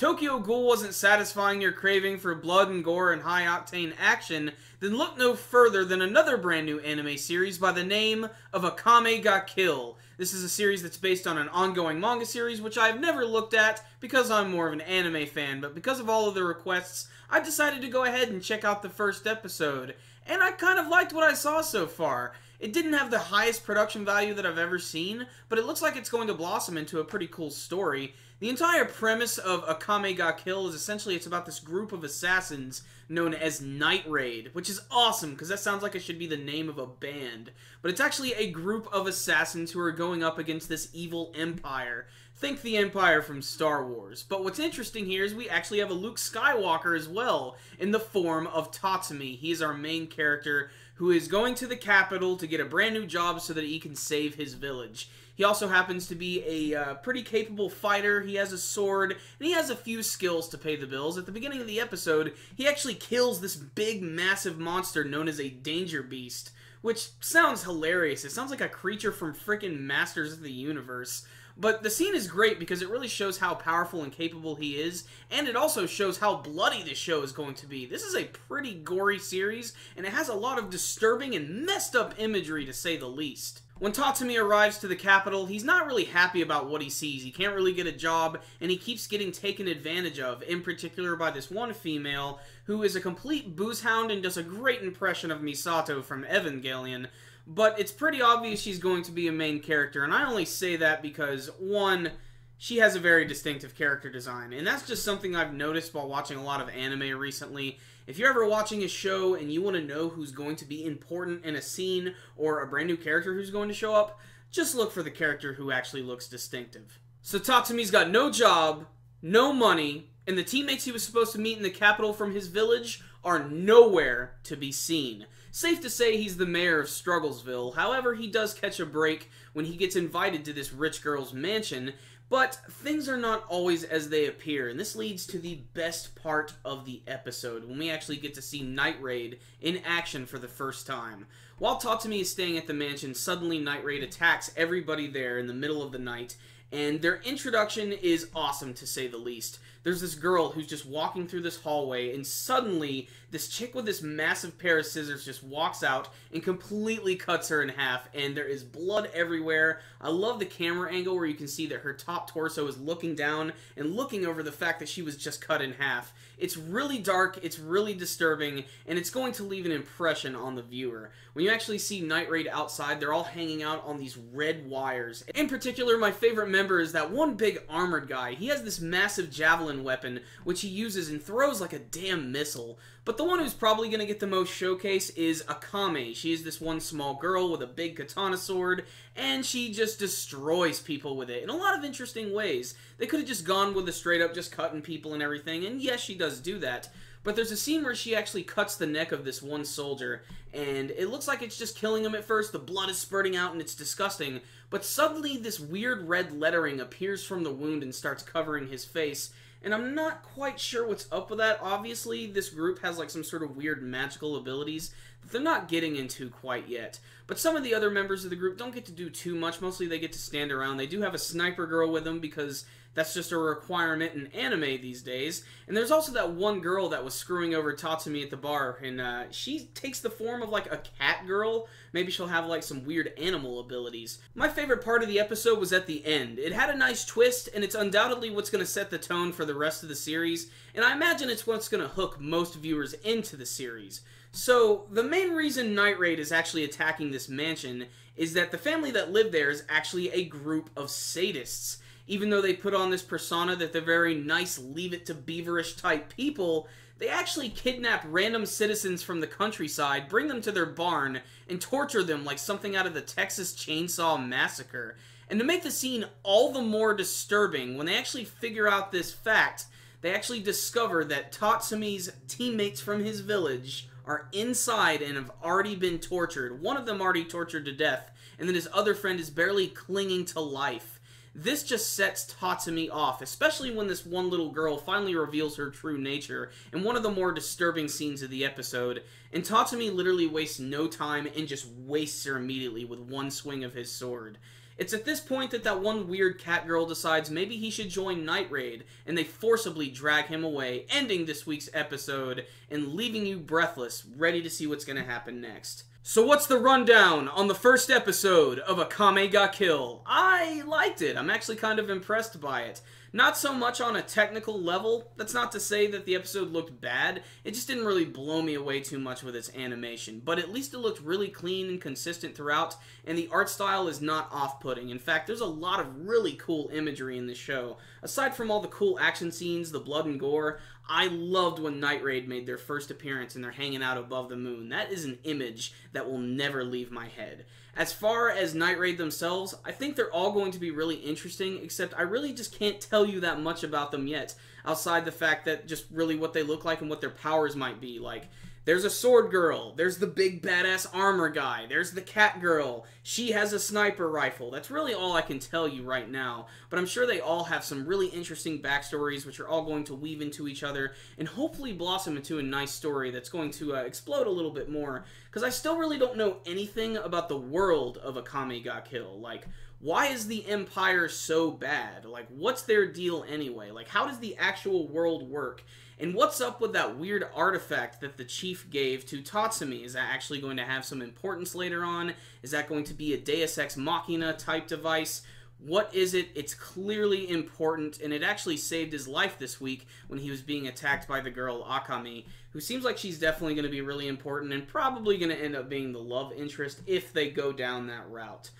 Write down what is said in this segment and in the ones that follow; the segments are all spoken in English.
Tokyo Ghoul wasn't satisfying your craving for blood and gore and high-octane action, then look no further than another brand new anime series by the name of Akame ga Kill. This is a series that's based on an ongoing manga series, which I've never looked at because I'm more of an anime fan, but because of all of the requests, I decided to go ahead and check out the first episode, and I kind of liked what I saw so far. It didn't have the highest production value that I've ever seen, but it looks like it's going to blossom into a pretty cool story. The entire premise of Akame ga Kill is essentially it's about this group of assassins known as Night Raid, which is awesome because that sounds like it should be the name of a band. But it's actually a group of assassins who are going up against this evil empire. Think the Empire from Star Wars. But what's interesting here is we actually have a Luke Skywalker as well, in the form of Tatsumi. He is our main character who is going to the capital to get a brand new job so that he can save his village. He also happens to be a pretty capable fighter. He has a sword, and he has a few skills to pay the bills. At the beginning of the episode, he actually kills this big, massive monster known as a Danger Beast, which sounds hilarious. It sounds like a creature from frickin' Masters of the Universe. But the scene is great because it really shows how powerful and capable he is, and it also shows how bloody this show is going to be. This is a pretty gory series, and it has a lot of disturbing and messed up imagery, to say the least. When Tatsumi arrives to the capital, he's not really happy about what he sees. He can't really get a job, and he keeps getting taken advantage of, in particular by this one female, who is a complete booze hound and does a great impression of Misato from Evangelion. But it's pretty obvious she's going to be a main character, and I only say that because, one, she has a very distinctive character design, and that's just something I've noticed while watching a lot of anime recently. If you're ever watching a show and you want to know who's going to be important in a scene, or a brand new character who's going to show up, just look for the character who actually looks distinctive. So Tatsumi's got no job, no money, and the teammates he was supposed to meet in the capital from his village are nowhere to be seen. Safe to say he's the mayor of Strugglesville. However, he does catch a break when he gets invited to this rich girl's mansion, but things are not always as they appear, and this leads to the best part of the episode, when we actually get to see Night Raid in action for the first time. While Tatsumi is staying at the mansion, suddenly Night Raid attacks everybody there in the middle of the night, and their introduction is awesome, to say the least. There's this girl who's just walking through this hallway, and suddenly this chick with this massive pair of scissors just walks out and completely cuts her in half, and there is blood everywhere. I love the camera angle where you can see that her top torso is looking down and looking over the fact that she was just cut in half. It's really dark, it's really disturbing, and it's going to leave an impression on the viewer. When you actually see Night Raid outside, they're all hanging out on these red wires. In particular, my favorite member is that one big armored guy. He has this massive javelin weapon, which he uses and throws like a damn missile. But the one who's probably going to get the most showcase is Akame. She is this one small girl with a big katana sword, and she just destroys people with it in a lot of interesting ways. They could have just gone with the straight up just cutting people and everything, and yes, she does do that. But there's a scene where she actually cuts the neck of this one soldier, and it looks like it's just killing him at first. The blood is spurting out, and it's disgusting. But suddenly, this weird red lettering appears from the wound and starts covering his face. And I'm not quite sure what's up with that. Obviously, this group has like some sort of weird magical abilities that they're not getting into quite yet. But some of the other members of the group don't get to do too much. Mostly they get to stand around. They do have a sniper girl with them because that's just a requirement in anime these days. And there's also that one girl that was screwing over Tatsumi at the bar, and she takes the form of like a cat girl. Maybe she'll have like some weird animal abilities. My favorite part of the episode was at the end. It had a nice twist, and it's undoubtedly what's going to set the tone for the rest of the series, and I imagine it's what's going to hook most viewers into the series. So, the main reason Night Raid is actually attacking this mansion is that the family that lived there is actually a group of sadists. Even though they put on this persona that they're very nice, leave-it-to-beaverish type people, they actually kidnap random citizens from the countryside, bring them to their barn, and torture them like something out of the Texas Chainsaw Massacre. And to make the scene all the more disturbing, when they actually figure out this fact, they actually discover that Tatsumi's teammates from his village are inside and have already been tortured. One of them already tortured to death, and then his other friend is barely clinging to life. this just sets Tatsumi off, especially when this one little girl finally reveals her true nature in one of the more disturbing scenes of the episode, and Tatsumi literally wastes no time and just wastes her immediately with one swing of his sword. It's at this point that that one weird cat girl decides maybe he should join Night Raid, and they forcibly drag him away, ending this week's episode and leaving you breathless, ready to see what's going to happen next. So what's the rundown on the first episode of Akame ga Kill? I liked it. I'm actually kind of impressed by it. Not so much on a technical level. That's not to say that the episode looked bad. It just didn't really blow me away too much with its animation. But at least it looked really clean and consistent throughout, and the art style is not off-putting. In fact, there's a lot of really cool imagery in this show. Aside from all the cool action scenes, the blood and gore, I loved when Night Raid made their first appearance and they're hanging out above the moon. That is an image that will never leave my head. As far as Night Raid themselves, I think they're all going to be really interesting, except I really just can't tell you that much about them yet, outside the fact that just really what they look like and what their powers might be. Like, there's a sword girl, there's the big badass armor guy, there's the cat girl, she has a sniper rifle. That's really all I can tell you right now, but I'm sure they all have some really interesting backstories which are all going to weave into each other and hopefully blossom into a nice story that's going to explode a little bit more, because I still really don't know anything about the world of Akame ga Kill. Like, why is the Empire so bad? Like, what's their deal anyway? Like, how does the actual world work? And what's up with that weird artifact that the chief gave to Tatsumi? Is that actually going to have some importance later on? Is that going to be a Deus Ex Machina type device? What is it? It's clearly important, and it actually saved his life this week when he was being attacked by the girl Akame, who seems like she's definitely going to be really important and probably going to end up being the love interest if they go down that route.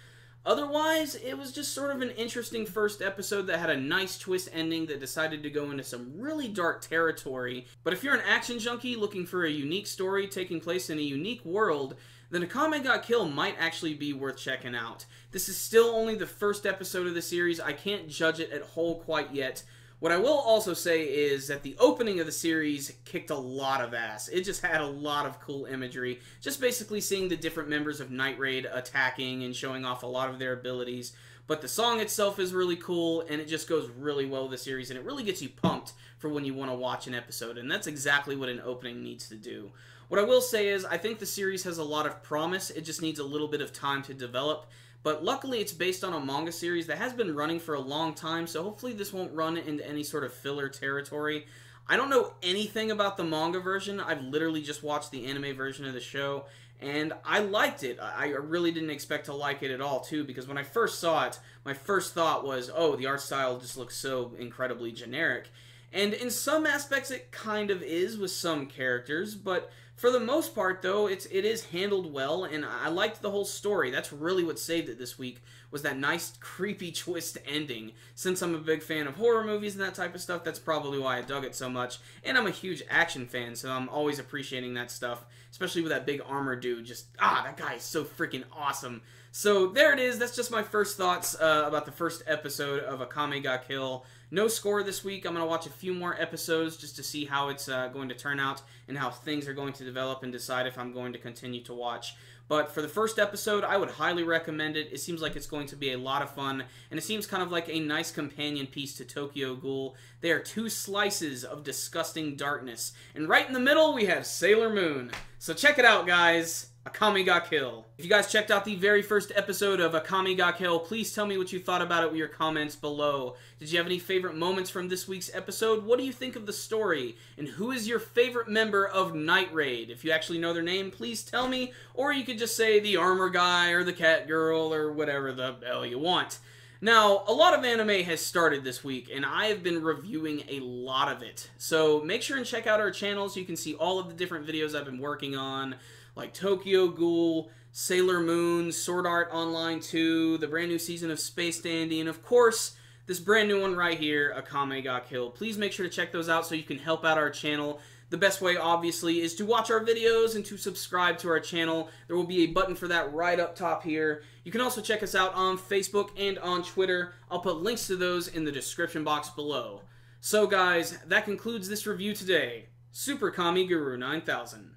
Otherwise, it was just sort of an interesting first episode that had a nice twist ending that decided to go into some really dark territory. But if you're an action junkie looking for a unique story taking place in a unique world, then Akame ga Kill might actually be worth checking out. This is still only the first episode of the series. I can't judge it at whole quite yet. What I will also say is that the opening of the series kicked a lot of ass. It just had a lot of cool imagery. Just basically seeing the different members of Night Raid attacking and showing off a lot of their abilities. But the song itself is really cool, and it just goes really well with the series, and it really gets you pumped for when you want to watch an episode, and that's exactly what an opening needs to do. What I will say is, I think the series has a lot of promise. It just needs a little bit of time to develop. But luckily, it's based on a manga series that has been running for a long time, so hopefully this won't run into any sort of filler territory. I don't know anything about the manga version. I've literally just watched the anime version of the show, and I liked it. I really didn't expect to like it at all, too, because when I first saw it, my first thought was, oh, the art style just looks so incredibly generic. And in some aspects, it kind of is with some characters, but for the most part, though, it is handled well, and I liked the whole story. That's really what saved it this week, was that nice, creepy twist ending. Since I'm a big fan of horror movies and that type of stuff, that's probably why I dug it so much. And I'm a huge action fan, so I'm always appreciating that stuff, especially with that big armor dude. Just, that guy is so freaking awesome. So there it is. That's just my first thoughts about the first episode of Akame ga Kill. No score this week. I'm going to watch a few more episodes just to see how it's going to turn out and how things are going to develop and decide if I'm going to continue to watch. But for the first episode, I would highly recommend it. It seems like it's going to be a lot of fun, and it seems kind of like a nice companion piece to Tokyo Ghoul. They are two slices of disgusting darkness, and right in the middle, we have Sailor Moon. So check it out, guys. Akame ga Kill. If you guys checked out the very first episode of Akame ga Kill, please tell me what you thought about it with your comments below. Did you have any favorite moments from this week's episode? What do you think of the story? And who is your favorite member of Night Raid? If you actually know their name, please tell me. Or you could just say the armor guy or the cat girl or whatever the hell you want. Now, a lot of anime has started this week, and I have been reviewing a lot of it. So make sure and check out our channel so you can see all of the different videos I've been working on, like Tokyo Ghoul, Sailor Moon, Sword Art Online 2, the brand new season of Space Dandy, and of course, this brand new one right here, Akame ga Kill. Please make sure to check those out so you can help out our channel. The best way, obviously, is to watch our videos and to subscribe to our channel. There will be a button for that right up top here. You can also check us out on Facebook and on Twitter. I'll put links to those in the description box below. So guys, that concludes this review today. Super Kami Guru 9000.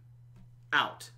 Out.